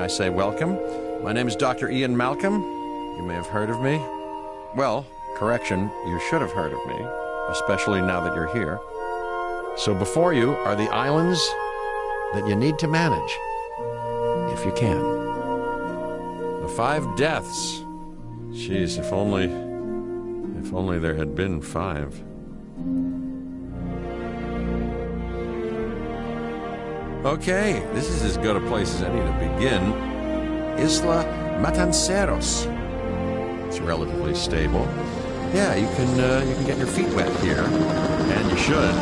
I say welcome. My name is Dr. Ian Malcolm. You may have heard of me. Well, correction, you should have heard of me, especially now that you're here. So before you are the islands that you need to manage, if you can. The 5 deaths. Jeez, if only there had been 5. Okay, this is as good a place as any to begin. Isla Matanceros. It's relatively stable. Yeah, you can get your feet wet here, and you should.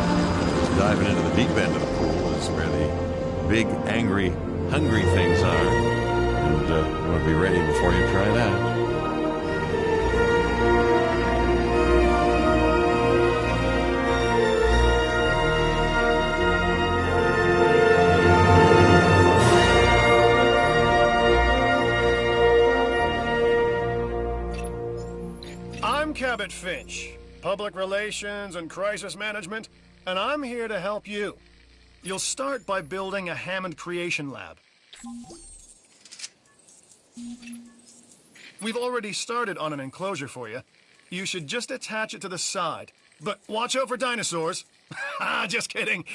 Diving into the deep end of the pool is where the big, angry, hungry things are, and you want to be ready before you try that. Cabot Finch, Public Relations and Crisis Management, and I'm here to help you. You'll start by building a Hammond Creation Lab. We've already started on an enclosure for you. You should just attach it to the side. But watch out for dinosaurs. Just kidding.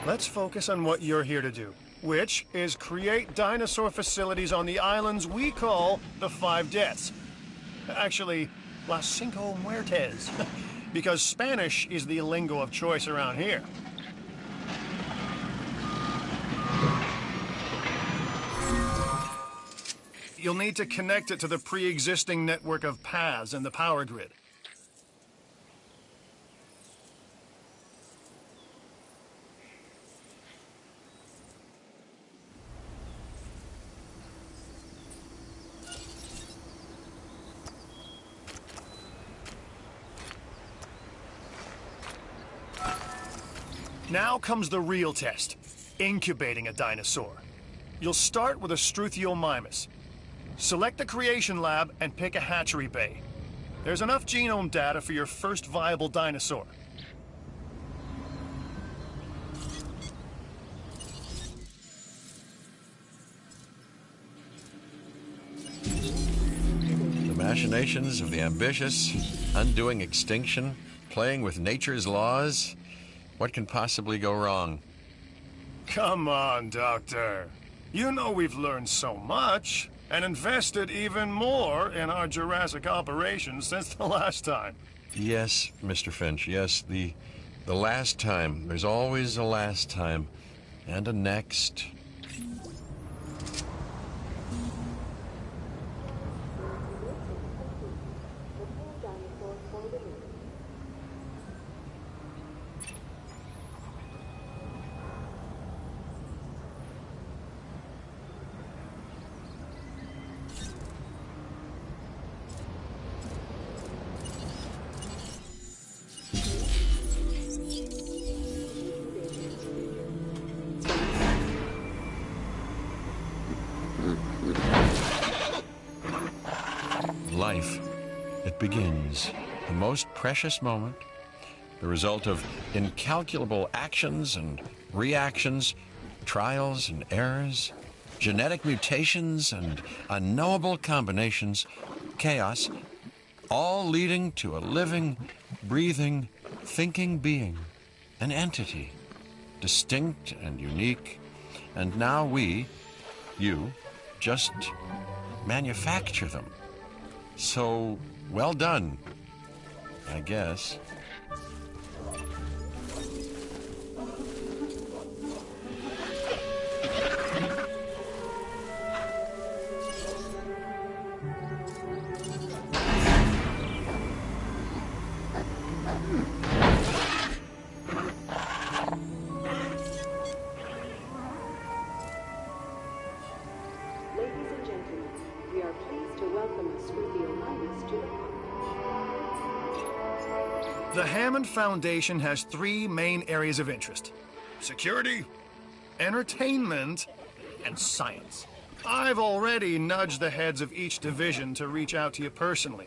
Let's focus on what you're here to do, which is create dinosaur facilities on the islands we call the 5 Deaths. Actually, Las Cinco Muertes, because Spanish is the lingo of choice around here. You'll need to connect it to the pre-existing network of paths in the power grid. Now comes the real test, incubating a dinosaur. You'll start with a Struthiomimus. Select the creation lab and pick a hatchery bay. There's enough genome data for your first viable dinosaur. The machinations of the ambitious, undoing extinction, playing with nature's laws. What can possibly go wrong? Come on, Doctor. You know we've learned so much and invested even more in our Jurassic operations since the last time. Yes, Mr. Finch, yes, the last time. There's always a last time. And a next. Life, it begins, the most precious moment, the result of incalculable actions and reactions, trials and errors, genetic mutations and unknowable combinations, chaos, all leading to a living, breathing, thinking being, an entity, distinct and unique, and now we, you, just manufacture them. So, well done, I guess. The The Hammond Foundation has three main areas of interest: security, entertainment, and science. I've already nudged the heads of each division to reach out to you personally.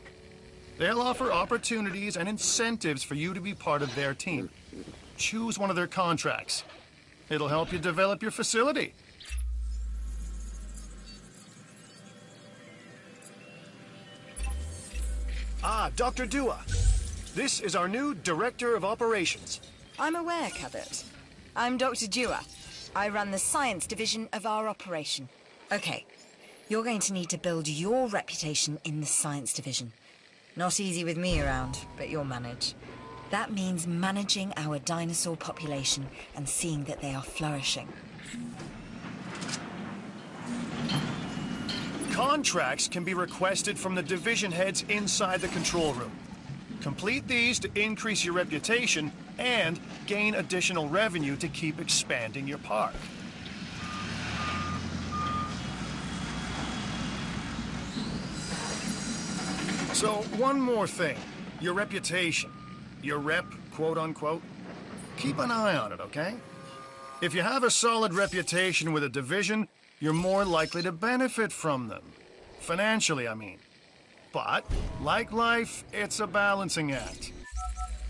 They'll offer opportunities and incentives for you to be part of their team. Choose one of their contracts. It'll help you develop your facility. Ah, Dr. Dua. This is our new Director of Operations. I'm aware, Cabot. I'm Dr. Dua. I run the science division of our operation. Okay, you're going to need to build your reputation in the science division. Not easy with me around, but you'll manage. That means managing our dinosaur population and seeing that they are flourishing. Contracts can be requested from the division heads inside the control room. Complete these to increase your reputation and gain additional revenue to keep expanding your park. So, one more thing. Your reputation. Your rep, quote-unquote. Keep an eye on it, okay? If you have a solid reputation with a division, you're more likely to benefit from them. Financially, I mean. But, like life, it's a balancing act.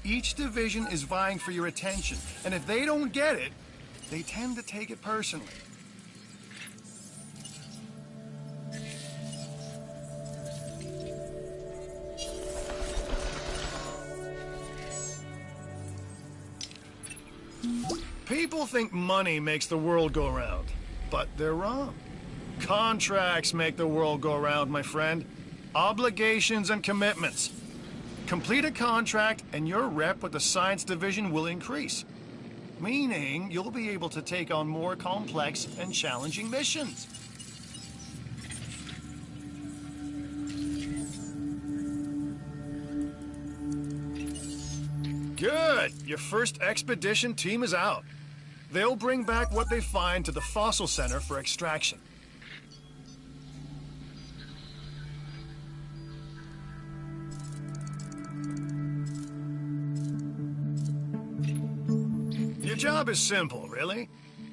Each division is vying for your attention, and if they don't get it, they tend to take it personally. People think money makes the world go round, but they're wrong. Contracts make the world go round, my friend. Obligations and commitments. Complete a contract and your rep with the science division will increase. Meaning you'll be able to take on more complex and challenging missions. Good! Your first expedition team is out. They'll bring back what they find to the fossil center for extraction. Your job is simple, really.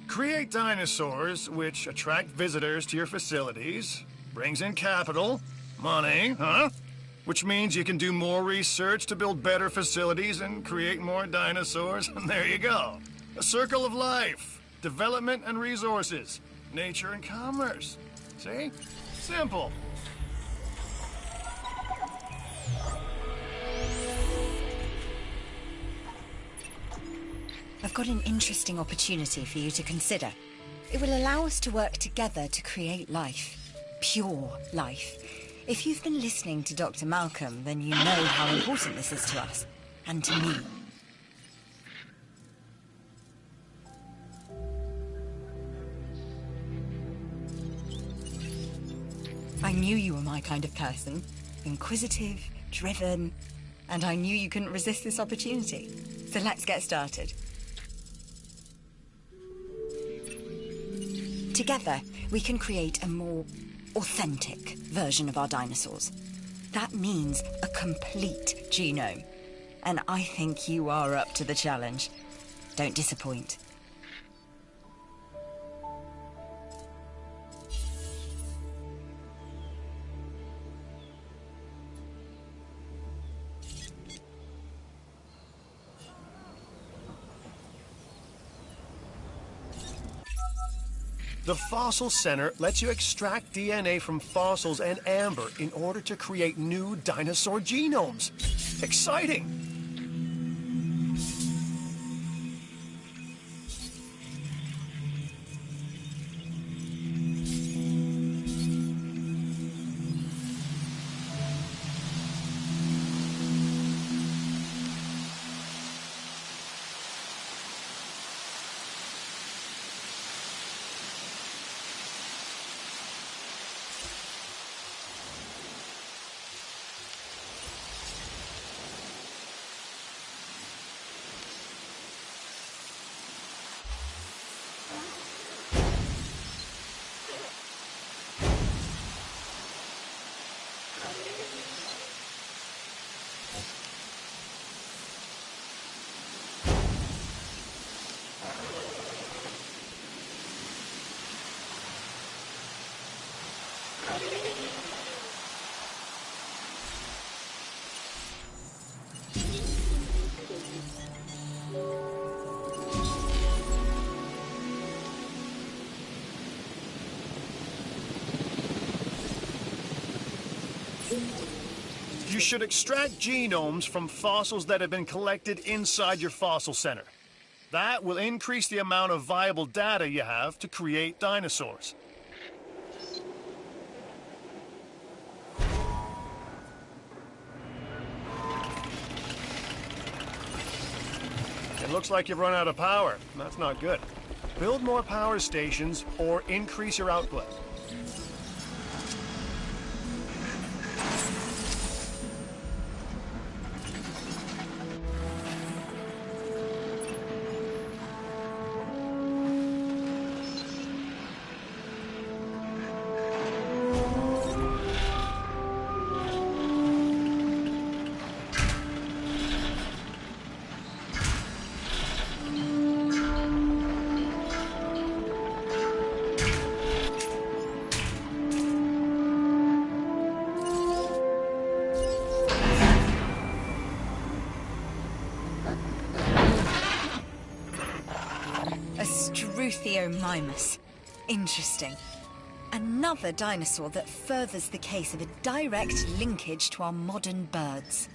Create dinosaurs which attract visitors to your facilities, brings in capital, money, which means you can do more research to build better facilities and create more dinosaurs, and there you go. A circle of life, development and resources, nature and commerce. See? Simple. I've got an interesting opportunity for you to consider. It will allow us to work together to create life. Pure life. If you've been listening to Dr. Malcolm, then you know how important this is to us, and to me. I knew you were my kind of person. Inquisitive, driven, and I knew you couldn't resist this opportunity. So let's get started. Together, we can create a more authentic version of our dinosaurs. That means a complete genome. And I think you are up to the challenge. Don't disappoint. The Fossil Center lets you extract DNA from fossils and amber in order to create new dinosaur genomes. Exciting! should extract genomes from fossils that have been collected inside your fossil center. That will increase the amount of viable data you have to create dinosaurs. It looks like you've run out of power. That's not good. Build more power stations or increase your output. Struthiomimus. Interesting. Another dinosaur that furthers the case of a direct linkage to our modern birds.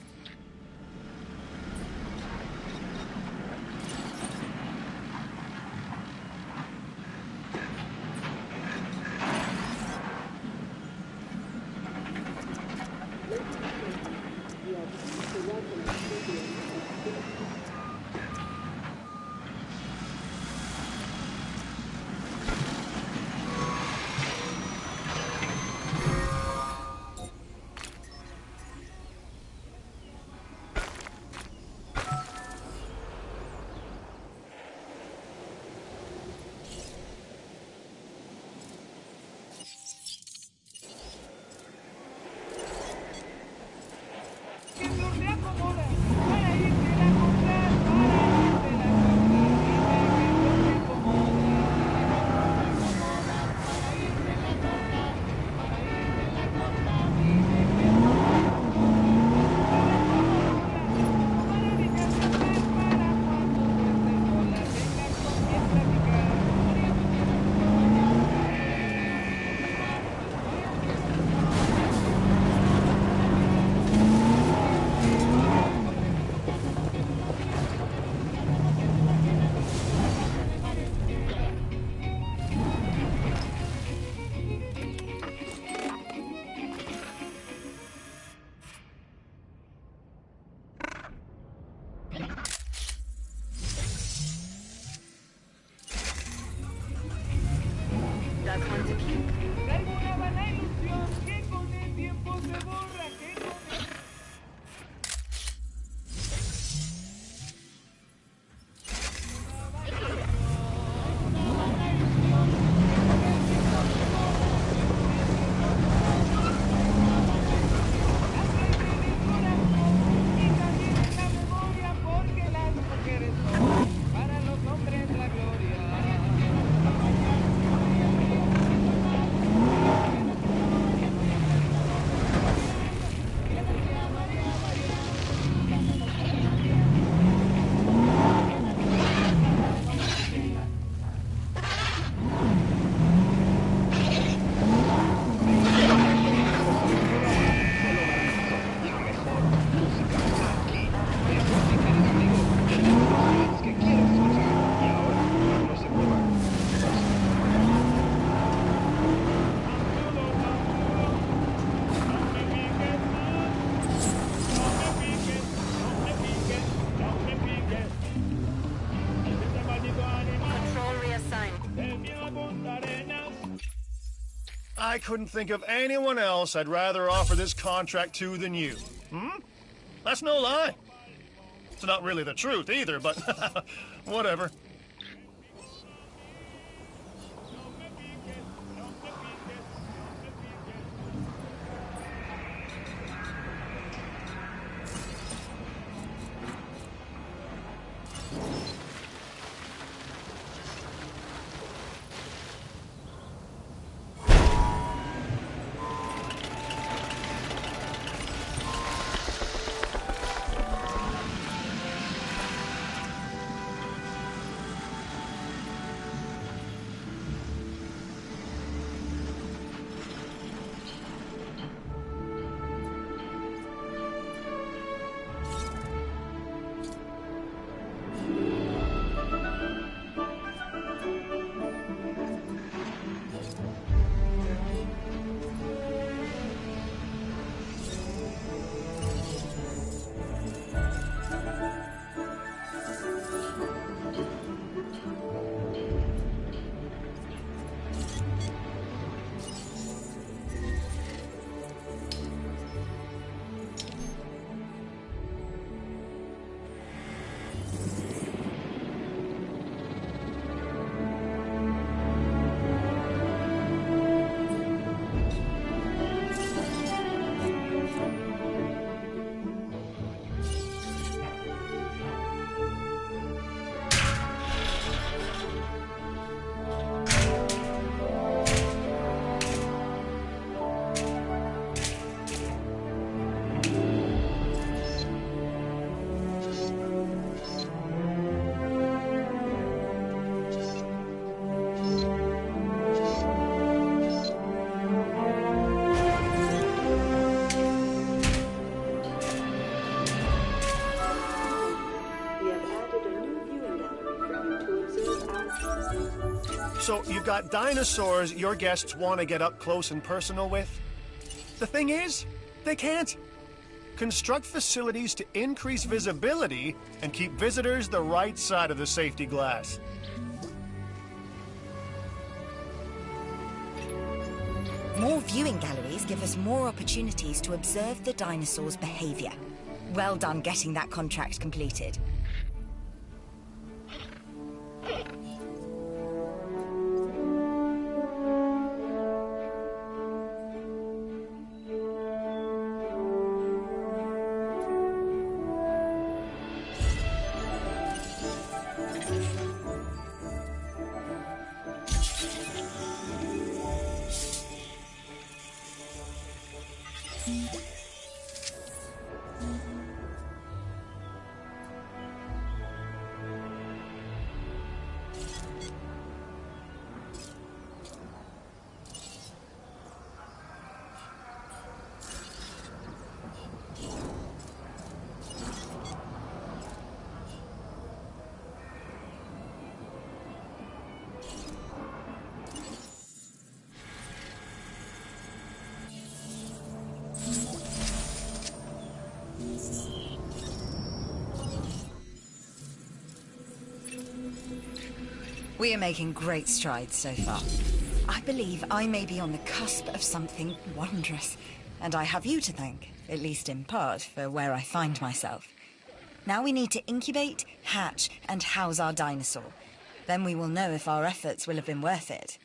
I couldn't think of anyone else I'd rather offer this contract to than you. That's no lie. It's not really the truth either, but whatever. So you've got dinosaurs your guests want to get up close and personal with. The thing is, they can't. Construct facilities to increase visibility and keep visitors the right side of the safety glass. More viewing galleries give us more opportunities to observe the dinosaurs' behavior. Well done getting that contract completed. We are making great strides so far. I believe I may be on the cusp of something wondrous, and I have you to thank, at least in part, for where I find myself. Now we need to incubate, hatch, and house our dinosaur. Then we will know if our efforts will have been worth it.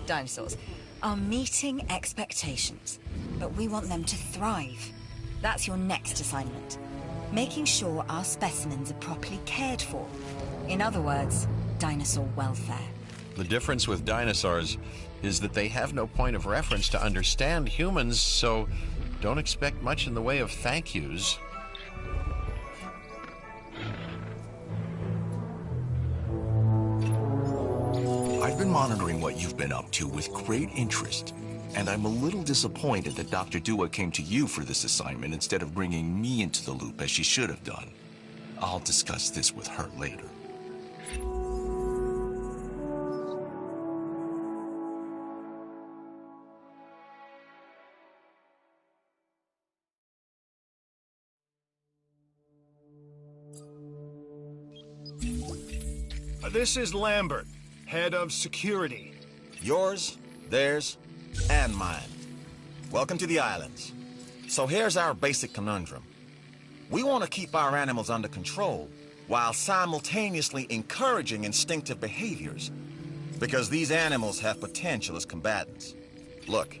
dinosaurs, are meeting expectations. But we want them to thrive. That's your next assignment. Making sure our specimens are properly cared for. In other words, dinosaur welfare. The difference with dinosaurs is that they have no point of reference to understand humans, so don't expect much in the way of thank yous. I've been monitoring what you've been up to with great interest, and I'm a little disappointed that Dr. Dua came to you for this assignment instead of bringing me into the loop as she should have done. I'll discuss this with her later. This is Lambert, head of security. Yours, theirs, and mine. Welcome to the islands. So here's our basic conundrum. We want to keep our animals under control while simultaneously encouraging instinctive behaviors, because these animals have potential as combatants. Look,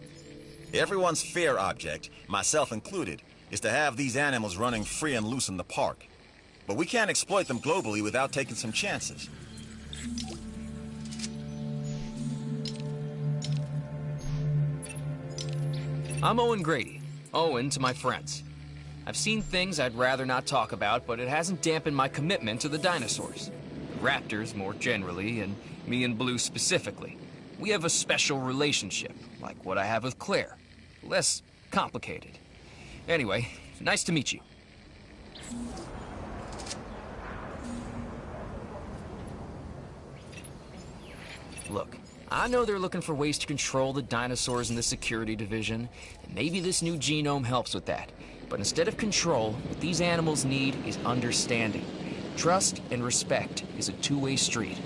everyone's fear object, myself included, is to have these animals running free and loose in the park. But we can't exploit them globally without taking some chances. I'm Owen Grady. Owen to my friends. I've seen things I'd rather not talk about, but it hasn't dampened my commitment to the dinosaurs. The raptors more generally, and me and Blue specifically. We have a special relationship, like what I have with Claire. Less complicated. Anyway, nice to meet you. Look, I know they're looking for ways to control the dinosaurs in the security division, and maybe this new genome helps with that. But instead of control, what these animals need is understanding. Trust and respect is a two-way street.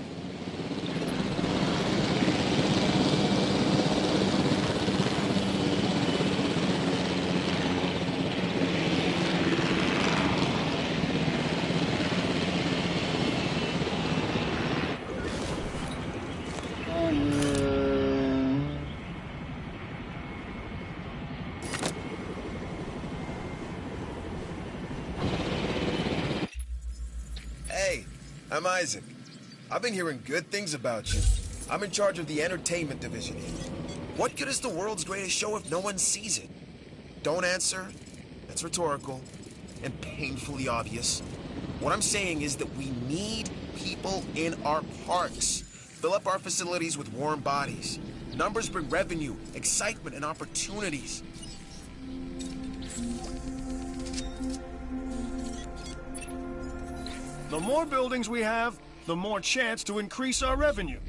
Hey, I'm Isaac. I've been hearing good things about you. I'm in charge of the entertainment division here. What good is the world's greatest show if no one sees it? Don't answer. That's rhetorical and painfully obvious. What I'm saying is that we need people in our parks. Fill up our facilities with warm bodies. Numbers bring revenue, excitement, and opportunities. The more buildings we have, the more chance to increase our revenue.